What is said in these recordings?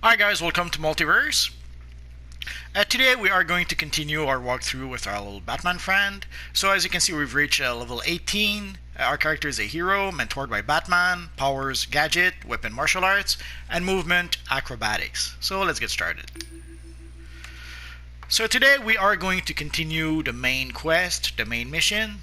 Hi guys, welcome to Multiverse. Today we are going to continue our walkthrough with our little Batman friend. So as you can see, we've reached level 18. Our character is a hero, mentored by Batman, powers Gadget, weapon martial arts, and movement acrobatics. So let's get started. So today we are going to continue the main quest, the main mission.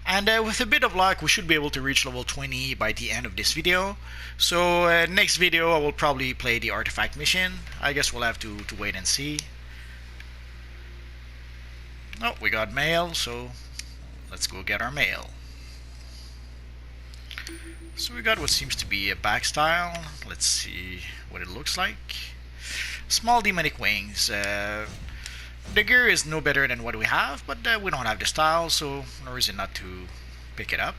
And with a bit of luck, we should be able to reach level 20 by the end of this video. So next video, I will probably play the artifact mission. I guess we'll have to wait and see. Oh, we got mail, so let's go get our mail. So we got what seems to be a back style. Let's see what it looks like. Small demonic wings. The gear is no better than what we have, but we don't have the style, so no reason not to pick it up.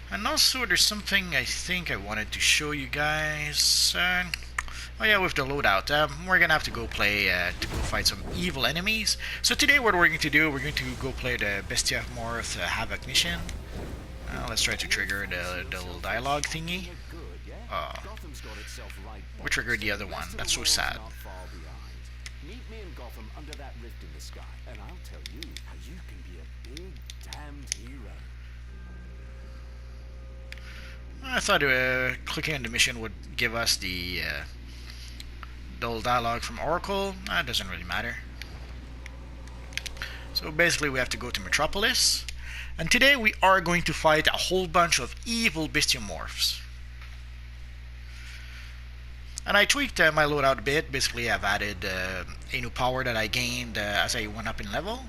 And also there's something I think I wanted to show you guys. Oh yeah, with the loadout. We're gonna have to go play to go fight some evil enemies. So today what we're going to do, we're going to go play the Bestia Morph Havoc mission. Let's try to trigger the little dialogue thingy. We triggered the other one. That's so sad. Meet me in Gotham under that rift in the sky, and I'll tell you how you can be a big, damned hero. I thought clicking on the mission would give us the little dialogue from Oracle. It doesn't really matter. So basically we have to go to Metropolis, and today we are going to fight a whole bunch of evil bestiomorphs. And I tweaked my loadout a bit. Basically, I've added a new power that I gained as I went up in level.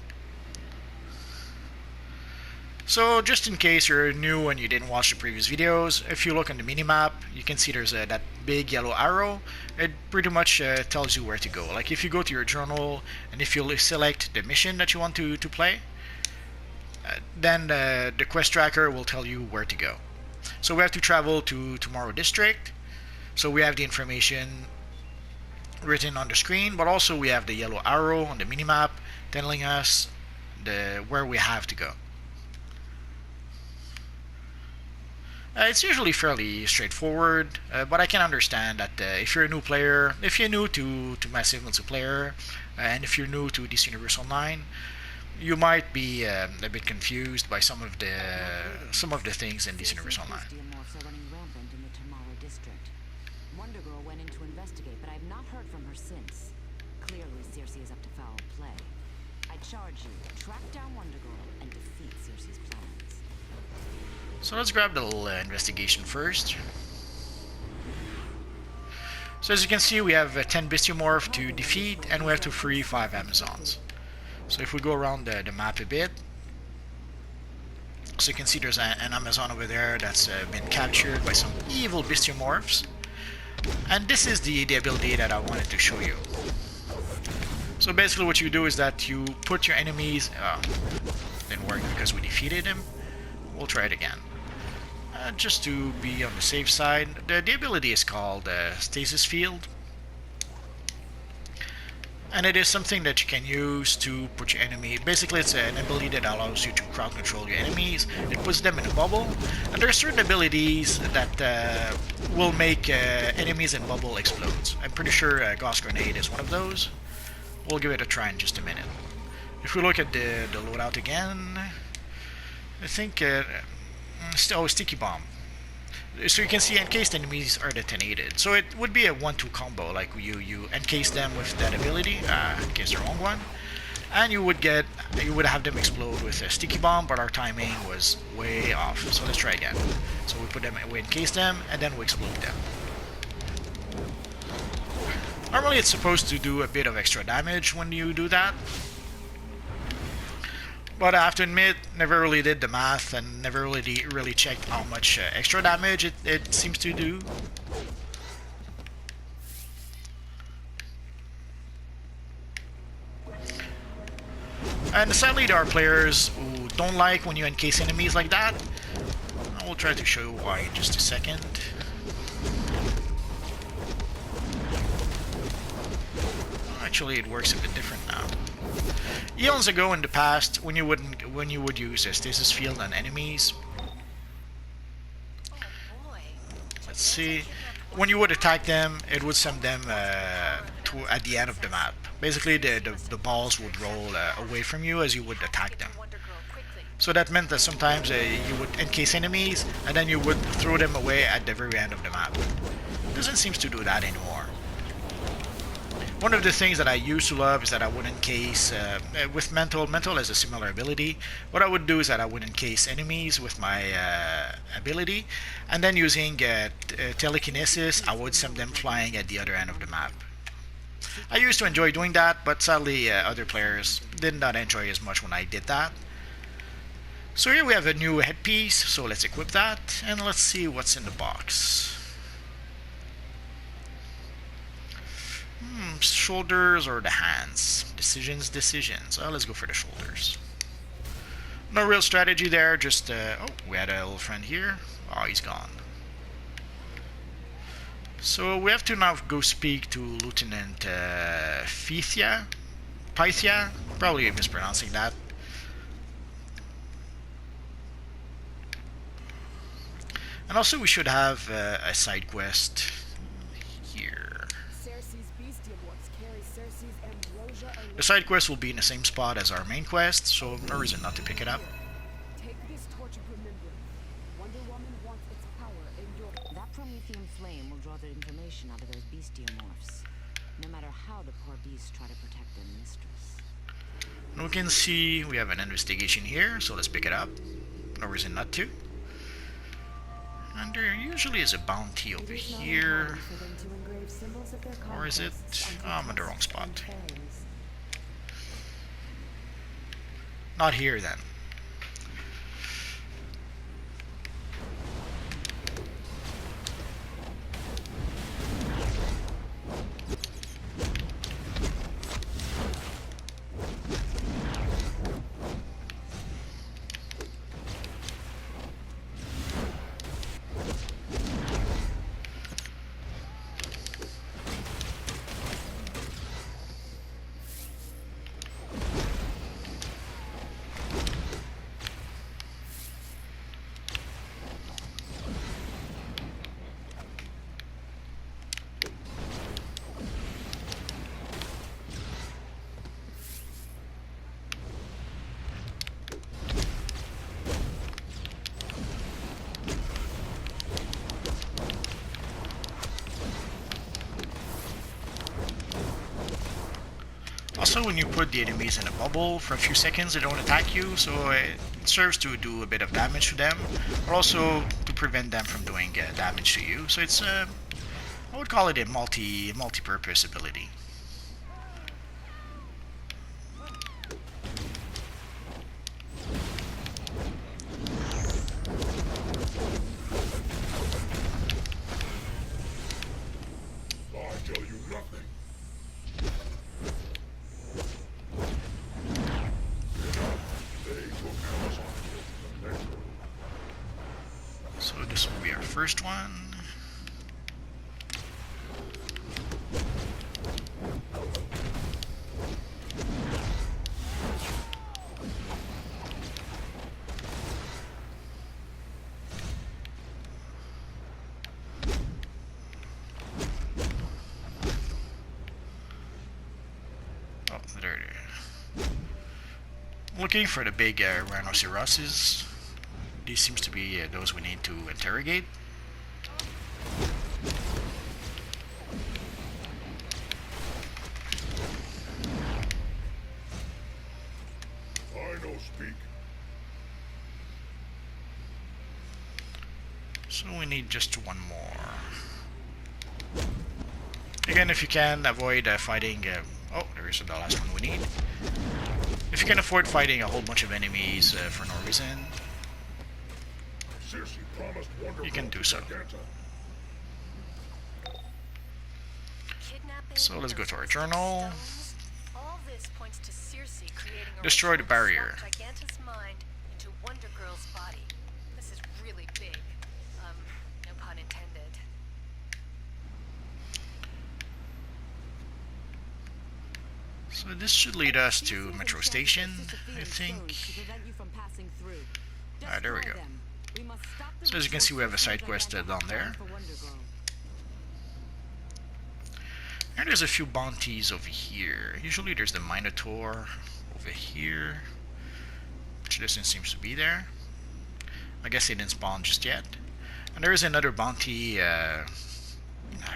So just in case you're new and you didn't watch the previous videos, if you look on the minimap, you can see there's that big yellow arrow. It pretty much tells you where to go. Like if you go to your journal and if you select the mission that you want to play, then the quest tracker will tell you where to go. So we have to travel to Tomorrow District. So we have the information written on the screen, but also we have the yellow arrow on the minimap telling us where we have to go. It's usually fairly straightforward, but I can understand that if you're a new player, if you're new to Massive Multiplayer, and if you're new to DC Universe Online, you might be a bit confused by some of the things in DC Universe Online. Wonder Girl went in to investigate, but I've not heard from her since. Clearly, Circe is up to foul play. I charge you, track down Wonder Girl and defeat Circe's plans. So let's grab the little investigation first. So as you can see, we have 10 bestiomorph to defeat, and we have to free 5 Amazons. So if we go around the map a bit, so you can see there's an Amazon over there that's been captured by some evil bestiomorphs. And this is the ability that I wanted to show you. So basically what you do is that you put your enemies... didn't work because we defeated him. We'll try it again. Just to be on the safe side. The ability is called Stasis Field. And it is something that you can use to put your enemy... Basically it's an ability that allows you to crowd control your enemies. It puts them in a bubble. And there are certain abilities that will make enemies in bubble explode. I'm pretty sure Gauss Grenade is one of those. We'll give it a try in just a minute. If we look at the loadout again, I think... Sticky Bomb. So you can see encased enemies are detonated. So it would be a 1-2 combo, like you encase them with that ability, encase the wrong one, and you would have them explode with a sticky bomb, but our timing was way off. So let's try again. So we encase them, and then we explode them. Normally it's supposed to do a bit of extra damage when you do that. But I have to admit, never really did the math and never really checked how much extra damage it seems to do. And sadly there are players who don't like when you encase enemies like that. I will try to show you why in just a second. Actually it works a bit different now. Eons ago in the past, when you would use a stasis field on enemies, let's see. When you would attack them, it would send them at the end of the map. Basically, the balls would roll away from you as you would attack them. So that meant that sometimes you would encase enemies, and then you would throw them away at the very end of the map. It doesn't seem to do that anymore. One of the things that I used to love is that I would encase with mental. Mental has a similar ability. What I would do is that I would encase enemies with my ability, and then using telekinesis, I would send them flying at the other end of the map. I used to enjoy doing that, but sadly other players did not enjoy as much when I did that. So here we have a new headpiece, so let's equip that, and let's see what's in the box. Shoulders or the hands? Decisions. Oh, let's go for the shoulders. No real strategy there, just, oh, we had a little friend here. Oh, he's gone. So we have to now go speak to Lieutenant Pythia, probably mispronouncing that. And also we should have a side quest here. The side quest will be in the same spot as our main quest, so no reason not to pick it up. That promethium flame will draw the information out of those bestiomorphs, no matter how the poor beasts try to protect their mistress. And we can see we have an investigation here, so let's pick it up. No reason not to. And there usually is a bounty over here. Or is it? Oh, I'm in the wrong spot. Not here then. Also, when you put the enemies in a bubble for a few seconds, they don't attack you, so it serves to do a bit of damage to them, or also to prevent them from doing damage to you. So it's, I would call it a multi-purpose ability. So this will be our first one. Oh, there it is. Looking for the big rhinoceroses. These seems to be those we need to interrogate. I don't speak. So we need just one more. Again, if you can avoid fighting... oh, there is the last one we need. If you can afford fighting a whole bunch of enemies for no reason, you can do so. So let's go to our journal. Destroy the barrier. Giganta's mind into Wonder Girl's body. This is really big. No pun intended. So this should lead us to Metro Station, I think. Alright, there we go. So as you can see, we have a side quest down there. And there's a few bounties over here. Usually there's the Minotaur over here, which doesn't seem to be there. I guess they didn't spawn just yet. And there is another bounty, I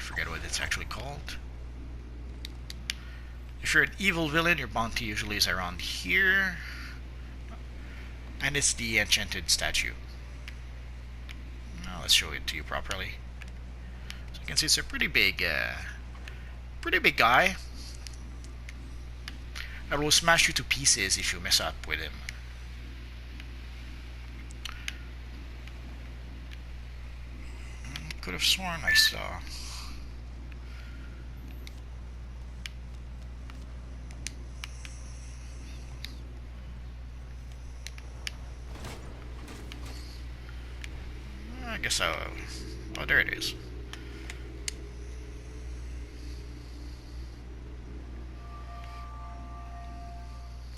forget what it's actually called. If you're an evil villain, your bounty usually is around here. And it's the enchanted statue. Now let's show it to you properly. So you can see it's a pretty big guy that will smash you to pieces if you mess up with him. Could have sworn I saw. I guess I'll... Oh, there it is.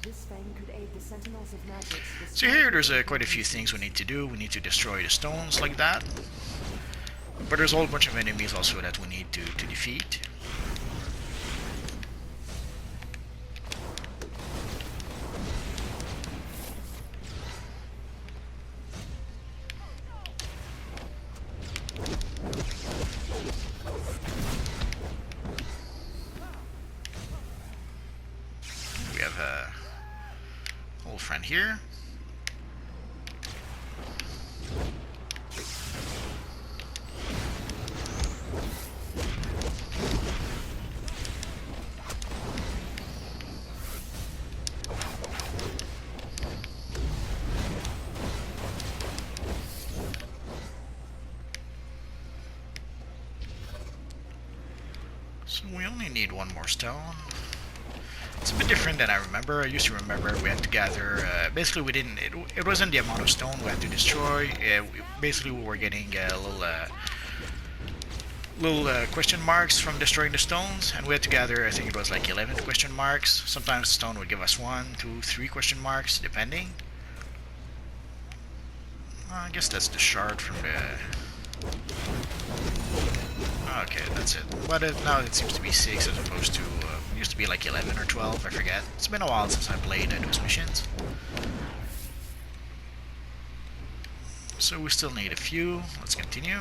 This fang could aid the Sentinels of Magic. So here there's quite a few things we need to do. We need to destroy the stones like that. But there's a whole bunch of enemies also that we need to defeat. We have a old friend here. So we only need one more stone. It's a bit different than I remember. I used to remember we had to gather, basically we didn't, it wasn't the amount of stone we had to destroy. Basically we were getting little question marks from destroying the stones, and we had to gather, I think it was like 11 question marks. Sometimes the stone would give us 1, 2, 3 question marks, depending. I guess that's the shard from the... Okay, that's it. But now it seems to be 6 as opposed to... it used to be like 11 or 12, I forget. It's been a while since I played those missions. So we still need a few. Let's continue.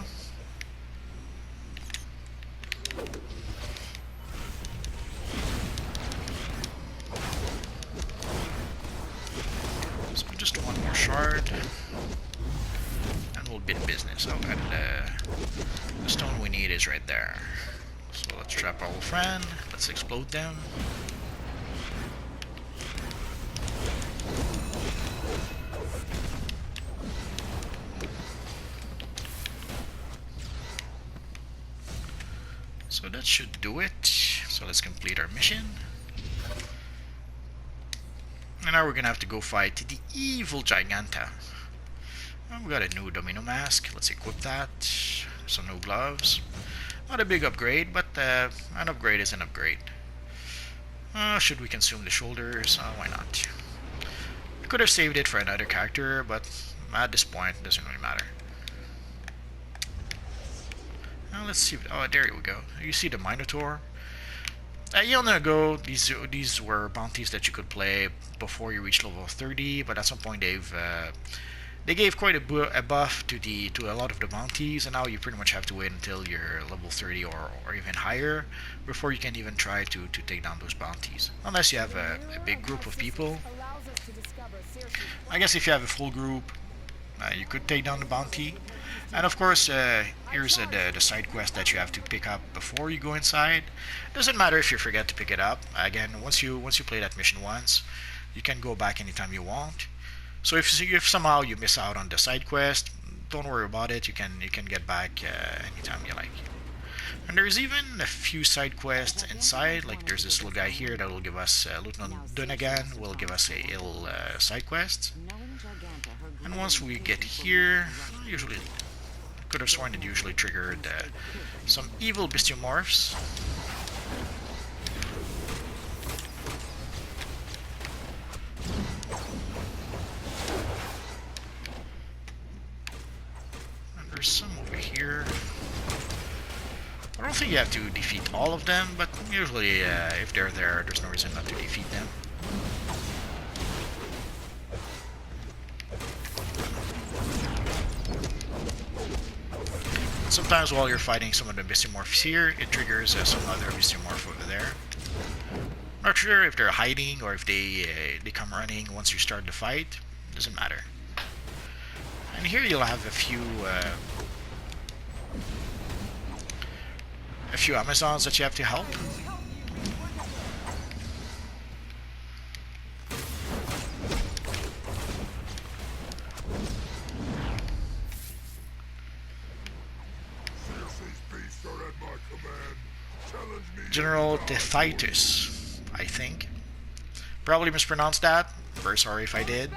So just one more shard. And we'll bid business. Oh, and the stone we need is right there. So let's trap our old friend. Let's explode them. So that should do it. So let's complete our mission. And now we're gonna have to go fight the evil Giganta. Oh, we got a new domino mask. Let's equip that. Some new gloves. Not a big upgrade, but an upgrade is an upgrade. Should we consume the shoulders? Why not? I could have saved it for another character, but at this point, it doesn't really matter. Let's see. Oh, there we go. You see the Minotaur. Eon ago, these were bounties that you could play before you reach level 30, but at some point they gave quite a buff to a lot of the bounties, and now you pretty much have to wait until you're level 30 or even higher before you can even try to take down those bounties. Unless you have a big group of people. I guess if you have a full group, you could take down the bounty. And of course, here's the side quest that you have to pick up before you go inside. Doesn't matter if you forget to pick it up. Again, once you play that mission once, you can go back anytime you want. So if somehow you miss out on the side quest, don't worry about it. You can get back anytime you like. And there's even a few side quests inside. Like there's this little guy here that will give us Lieutenant Dunagan will give us a little side quest. And once we get here, usually could have sworn it usually triggered some evil bestiomorphs. And there's some over here. I don't think you have to defeat all of them, but usually if they're there, there's no reason not to defeat them. Sometimes while you're fighting some of the Viscimorphs here, it triggers some other Viscimorph over there. Not sure if they're hiding or if they come running once you start the fight. Doesn't matter. And here you'll have a few Amazons that you have to help. Circe's beasts are at my command. Challenge me. General Tethaitus, I think. Probably mispronounced that. Very sorry if I did.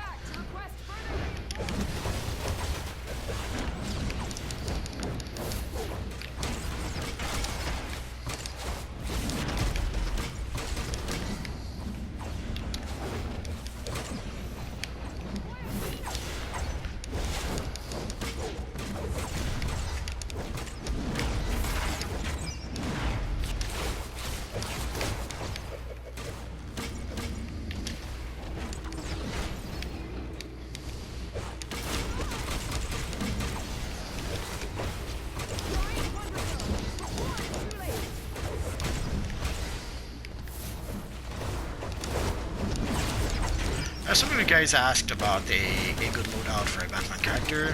Some of you guys asked about a good loadout for a Batman character.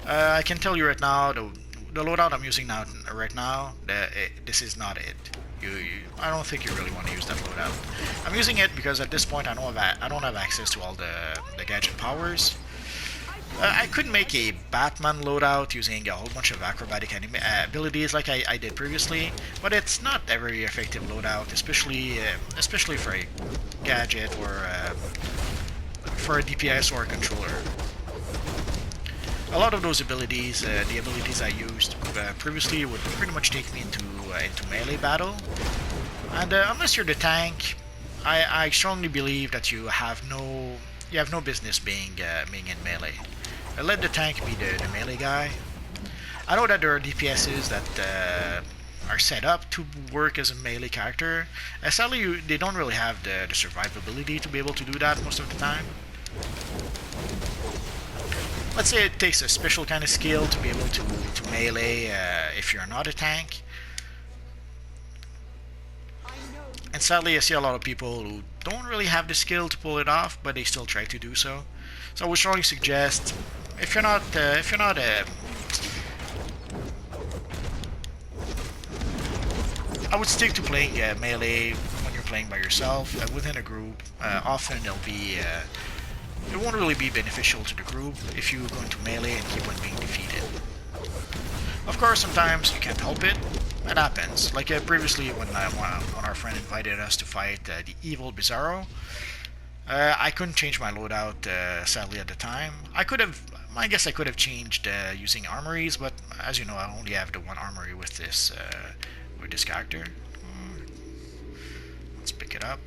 I can tell you right now, the loadout I'm using right now, this is not it. I don't think you really want to use that loadout. I'm using it because at this point I don't have access to all the gadget powers. I could make a Batman loadout using a whole bunch of acrobatic abilities like I did previously, but it's not a very effective loadout, especially for a gadget or for a DPS or a controller. A lot of those abilities, the abilities I used previously, would pretty much take me into melee battle. And unless you're the tank, I strongly believe that you have no business being in melee. Let the tank be the melee guy. I know that there are DPSs that are set up to work as a melee character. Sadly, they don't really have the survivability to be able to do that most of the time. Let's say it takes a special kind of skill to be able to melee if you're not a tank. And sadly, I see a lot of people who don't really have the skill to pull it off, but they still try to do so. So I would strongly suggest, if you're not I would stick to playing melee when you're playing by yourself. Within a group, often it won't really be beneficial to the group if you go into melee and keep on being defeated. Of course, sometimes you can't help it. It happens. Like previously when our friend invited us to fight the evil Bizarro, I couldn't change my loadout, sadly, at the time. I guess I could have changed using armories, but as you know, I only have the one armory with this character. Let's pick it up.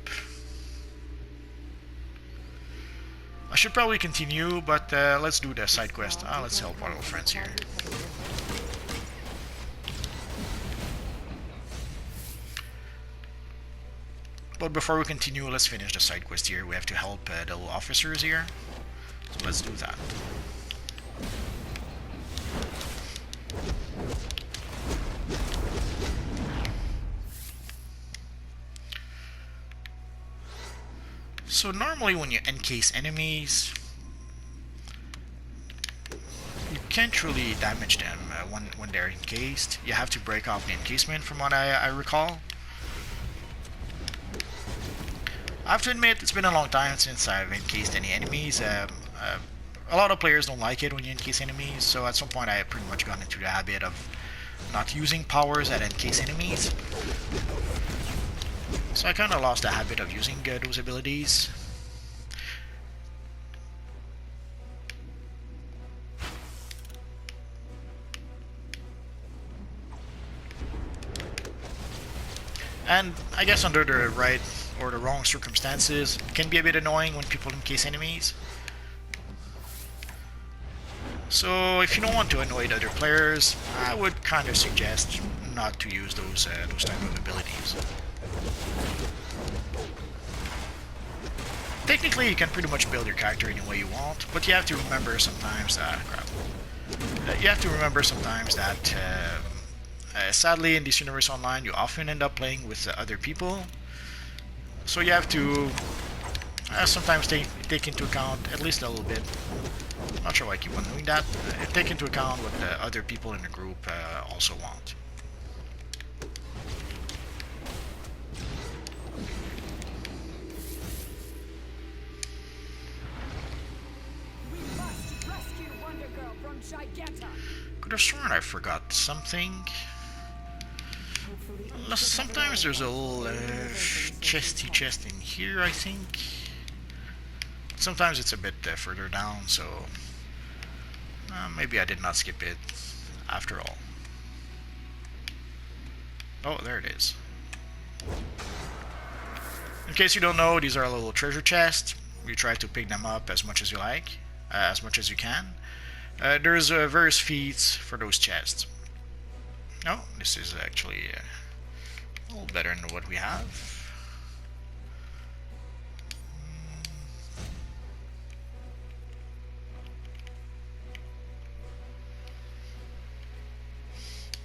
I should probably continue, but let's do the side quest. Let's help our little friends here. But before we continue, let's finish the side quest here. We have to help the little officers here. So let's do that. So normally when you encase enemies, you can't really damage them when they're encased. You have to break off the encasement from what I recall. I have to admit, it's been a long time since I've encased any enemies. A lot of players don't like it when you encase enemies, so at some point I pretty much got into the habit of not using powers that encase enemies. So I kind of lost the habit of using those abilities. And I guess under the right or the wrong circumstances, it can be a bit annoying when people encase enemies. So if you don't want to annoy the other players, I would kind of suggest not to use those type of abilities. Technically, you can pretty much build your character any way you want, but you have to remember sometimes that sadly in this universe online, you often end up playing with other people. So you have to sometimes take into account at least a little bit. I'm not sure why I keep on doing that. Take into account what the other people in the group also want. We must rescue Wonder Girl from Giganta. Could have sworn I forgot something. Hopefully, Sometimes there's a little chesty chest in here, I think. Sometimes it's a bit further down, so maybe I did not skip it after all. Oh, there it is. In case you don't know, these are little treasure chests. You try to pick them up as much as you like, as much as you can. There's various feats for those chests. Oh, this is actually a little better than what we have.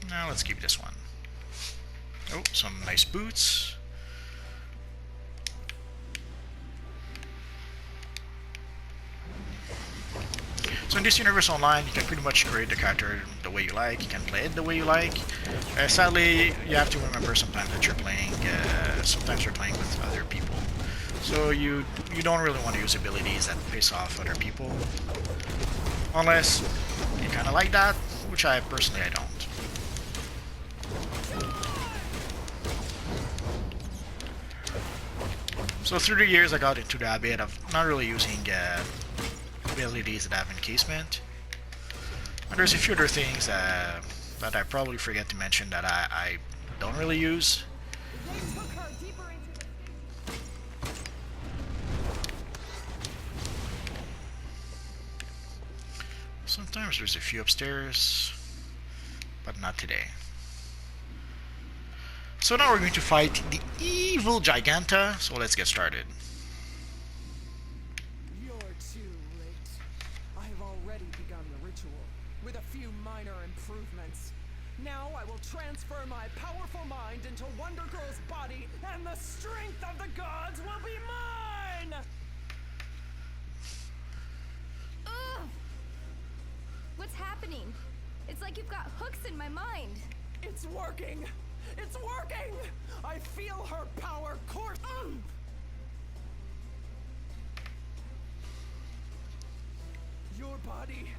Now let's keep this one. Oh, some nice boots. So in this universe online, you can pretty much create the character the way you like. You can play it the way you like. Sadly, you have to remember sometimes that you're playing. Sometimes you're playing with other people, so you don't really want to use abilities that piss off other people, unless you kind of like that, which I personally don't. So through the years, I got into the habit of not really using abilities that have encasement. And there's a few other things that I probably forget to mention that I don't really use. they took her deeper into the Sometimes there's a few upstairs, but not today. So now we're going to fight the evil Giganta, so let's get started. You're too late. I have already begun the ritual, with a few minor improvements. Now I will transfer my powerful mind into Wonder Girl's body, and the strength of the gods will be mine! Ugh! What's happening? It's like you've got hooks in my mind. It's working! It's working! I feel her power course. Your body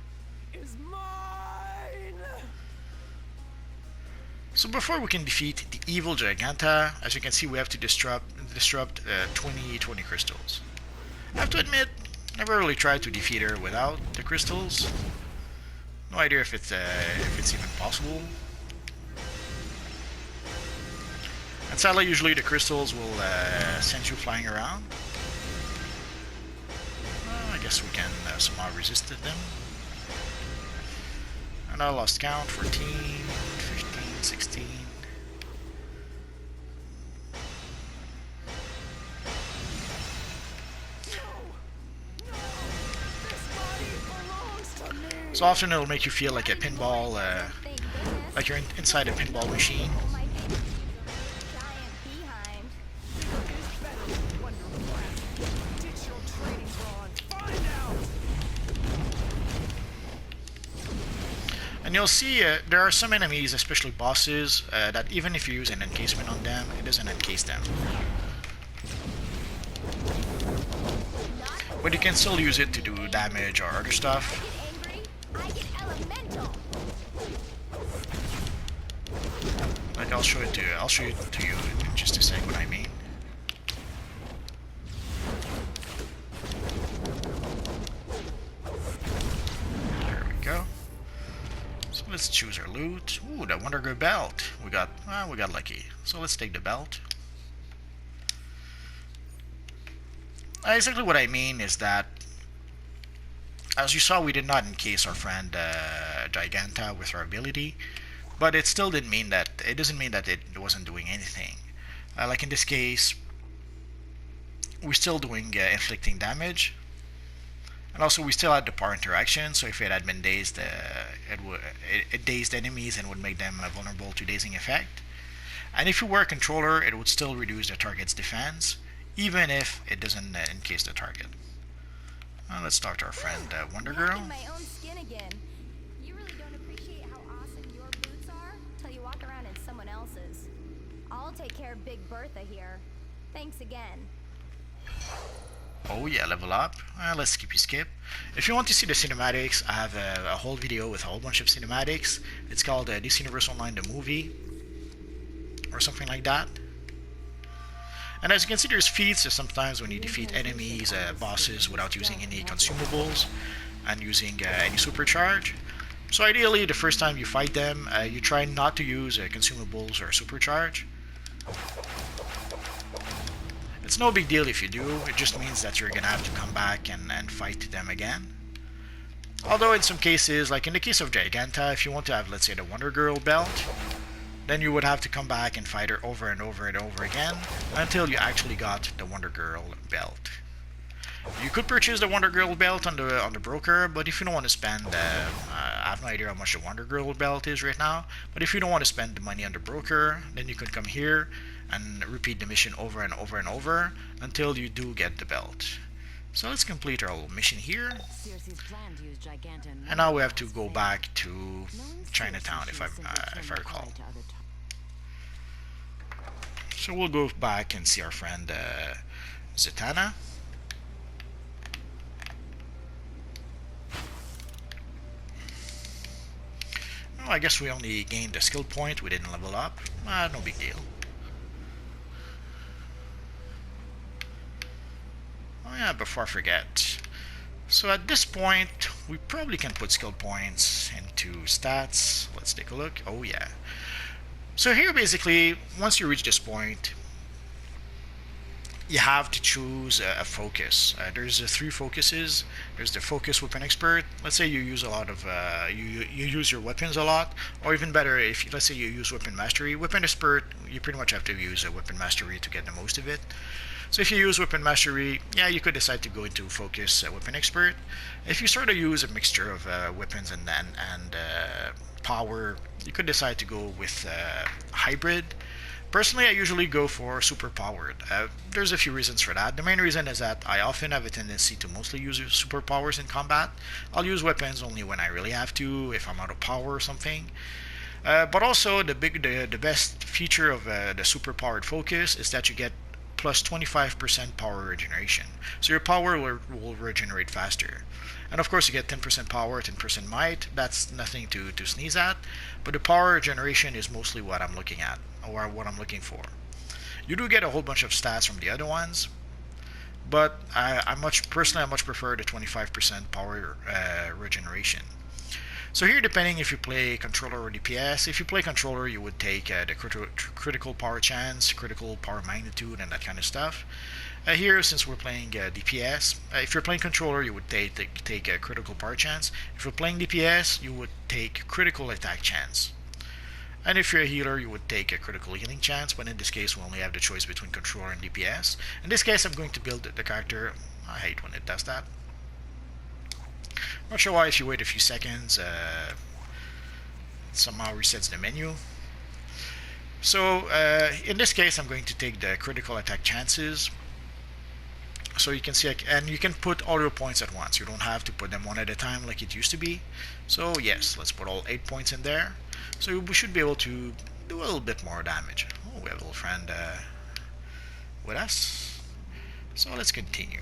is mine! So before we can defeat the evil Giganta, as you can see, we have to disrupt 20 crystals. I have to admit, never really tried to defeat her without the crystals. No idea if it's even possible. And sadly, usually the crystals will send you flying around. I guess we can somehow resist them. And I lost count. 14, 15, 16. So often it'll make you feel like a pinball, like you're inside a pinball machine. And you'll see there are some enemies, especially bosses, that even if you use an encasement on them, it doesn't encase them. But you can still use it to do damage or other stuff. Like I'll show you to you in just a sec what I mean. There we go. So let's choose our loot. Ooh, that Wonder Girl belt. We got lucky. So let's take the belt. Exactly what I mean is that As you saw, we did not encase our friend Giganta with our ability, but it still didn't mean that it doesn't mean that it wasn't doing anything. Like in this case, we're still doing inflicting damage, and also we still had the power interaction. So if it had been dazed, it dazed enemies and would make them vulnerable to dazing effect. And if you were a controller, it would still reduce the target's defense, even if it doesn't encase the target. Let's talk to our friend Wonder Girl. Back in my own skin again. You really don't appreciate how awesome your boots are till you walk around in someone else's. I'll take care of Big Bertha here. Thanks again. Oh yeah, level up. Let's skip. If you want to see the cinematics, I have a whole video with a whole bunch of cinematics. It's called DC Universe Online the Movie, or something like that. And as you can see, there's feats sometimes when you defeat enemies, bosses, without using any consumables and using any supercharge. So ideally, the first time you fight them, you try not to use consumables or supercharge. It's no big deal if you do, it just means that you're gonna have to come back and fight them again. Although in some cases, like in the case of Giganta, if you want to have, let's say, the Wonder Girl belt, then you would have to come back and fight her over and over and over again until you actually got the Wonder Girl belt. You could purchase the Wonder Girl belt on the broker, but if you don't want to spend, I have no idea how much the Wonder Girl belt is right now, but if you don't want to spend the money on the broker, then you could come here and repeat the mission over and over and over until you do get the belt. So let's complete our little mission here. And now we have to go back to Chinatown, if I recall. So we'll go back and see our friend Zatanna. Oh, I guess we only gained a skill point, we didn't level up. No big deal. Oh yeah, before I forget. So at this point, we probably can put skill points into stats. Let's take a look. Oh yeah. So here basically, once you reach this point, you have to choose a focus. There's three focuses. There's the focus weapon expert. Let's say you use a lot of you use your weapons a lot, or even better, if let's say you use weapon mastery. Weapon expert, you pretty much have to use a weapon mastery to get the most of it. So if you use weapon mastery, yeah, you could decide to go into focus weapon expert. If you sort of use a mixture of weapons and power, you could decide to go with hybrid. Personally, I usually go for super powered. There's a few reasons for that. The main reason is that I often have a tendency to mostly use superpowers in combat. I'll use weapons only when I really have to, if I'm out of power or something. But also, the best feature of the super powered focus is that you get plus 25% power regeneration. So your power will regenerate faster. And of course you get 10% power, 10% might. That's nothing to sneeze at. But the power regeneration is mostly what I'm looking at, or what I'm looking for. You do get a whole bunch of stats from the other ones, but I much prefer the 25% power regeneration. So here, depending if you play controller or DPS, if you play controller, you would take the critical power chance, critical power magnitude, and that kind of stuff. Here, since we're playing DPS, if you're playing controller, you would take a critical power chance. If you're playing DPS, you would take critical attack chance. And if you're a healer, you would take a critical healing chance, but in this case, we only have the choice between controller and DPS. In this case, I'm going to build the character. I hate when it does that. Not sure why, if you wait a few seconds, somehow resets the menu. So in this case, I'm going to take the critical attack chances. So you can see, and you can put all your points at once. You don't have to put them one at a time like it used to be. So yes, let's put all 8 points in there. So we should be able to do a little bit more damage. Oh, we have a little friend with us. So let's continue.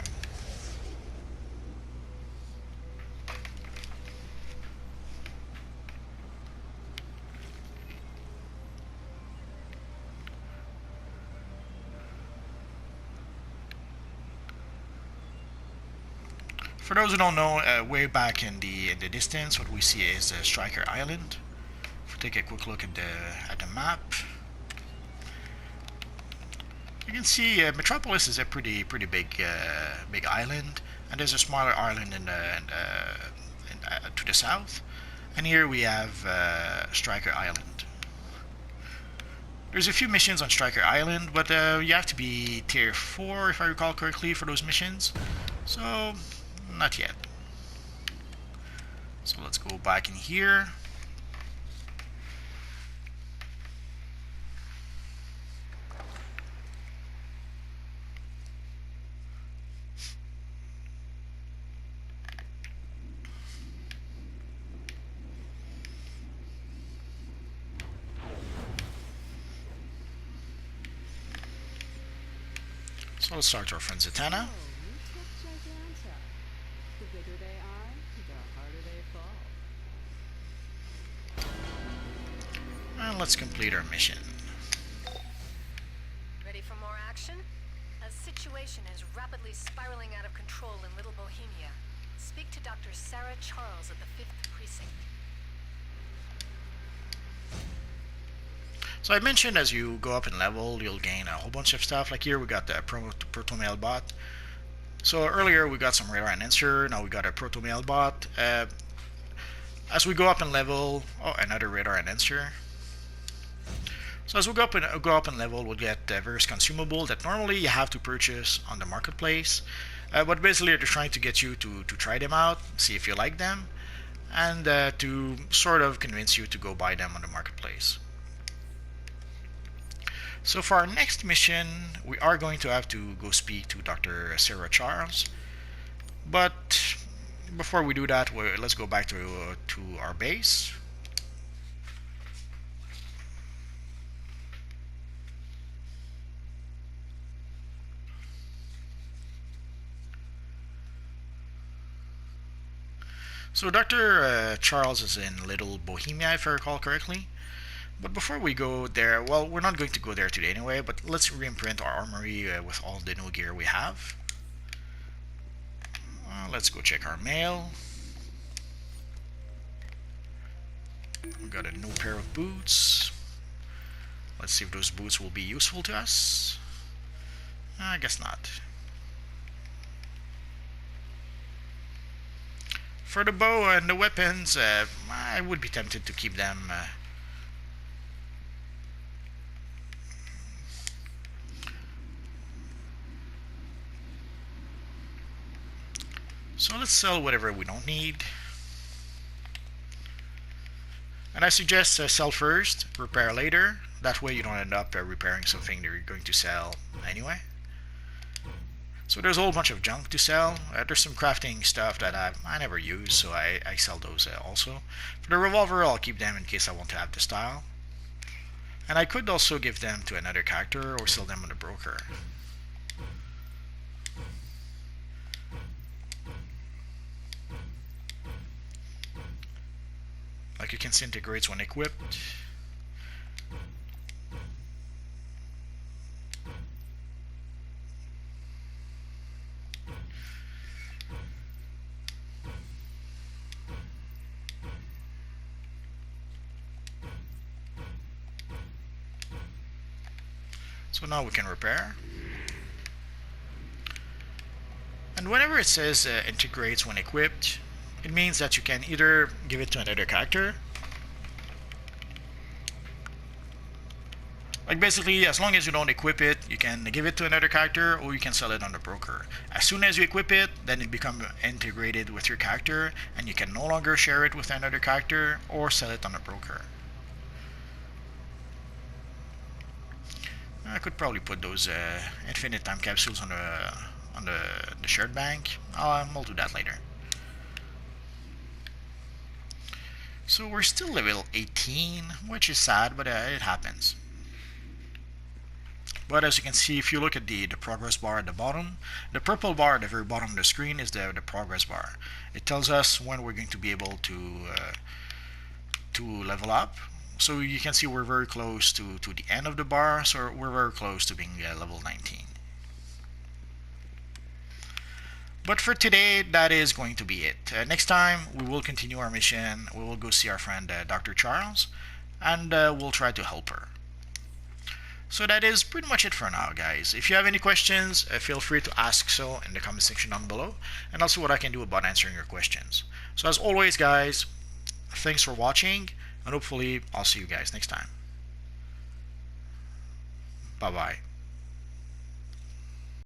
For those who don't know, way back in the distance, what we see is Striker Island. If we take a quick look at the map, you can see Metropolis is a pretty big island. and there's a smaller island to the south, and here we have Striker Island. There's a few missions on Striker Island, but you have to be tier 4 if I recall correctly for those missions, so not yet. So let's go back in here. So let's talk to our friend Zatanna. Oh, you took Giganta. The bigger they are, the harder they fall. And let's complete our mission. Ready for more action? A situation is rapidly spiraling out of control in Little Bohemia. Speak to Dr. Sarah Charles at the 5th Precinct. So I mentioned as you go up in level, you'll gain a whole bunch of stuff. Like here we got the proto-mail bot. So earlier we got some radar and answer, now we got a proto-mail bot. As we go up in level, oh, another radar and answer. So as we go up in level, we'll get various consumables that normally you have to purchase on the marketplace. But basically they're trying to get you to try them out, see if you like them, and to sort of convince you to go buy them on the marketplace. So for our next mission, we are going to have to go speak to Dr. Sarah Charles. But before we do that, let's go back to our base. So Dr. Charles is in Little Bohemia, if I recall correctly. But before we go there, well, we're not going to go there today anyway, but let's re-imprint our armory with all the new gear we have. Let's go check our mail. We got a new pair of boots. Let's see if those boots will be useful to us. I guess not. For the bow and the weapons, I would be tempted to keep them. So let's sell whatever we don't need. And I suggest sell first, repair later. That way you don't end up repairing something that you're going to sell anyway. So there's a whole bunch of junk to sell. There's some crafting stuff that I never use, so I sell those also. For the revolver, I'll keep them in case I want to have the style. And I could also give them to another character or sell them on the broker. Like you can see, integrates when equipped. So now we can repair. And whenever it says integrates when equipped, it means that you can either give it to another character. Like basically, as long as you don't equip it, you can give it to another character or you can sell it on the broker. As soon as you equip it, then it becomes integrated with your character and you can no longer share it with another character or sell it on the broker. I could probably put those infinite time capsules on the shared bank. I'll do that later. So we're still level 18, which is sad, but it happens. But as you can see, if you look at the progress bar at the bottom, the purple bar at the very bottom of the screen is the progress bar. It tells us when we're going to be able to level up. So you can see we're very close to the end of the bar, so we're very close to being level 19. But for today, that is going to be it. Next time, we will continue our mission. We will go see our friend Dr. Charles, and we'll try to help her. So that is pretty much it for now, guys. If you have any questions, feel free to ask so in the comment section down below, and I'll see what I can do about answering your questions. So as always, guys, thanks for watching, and hopefully I'll see you guys next time. Bye bye.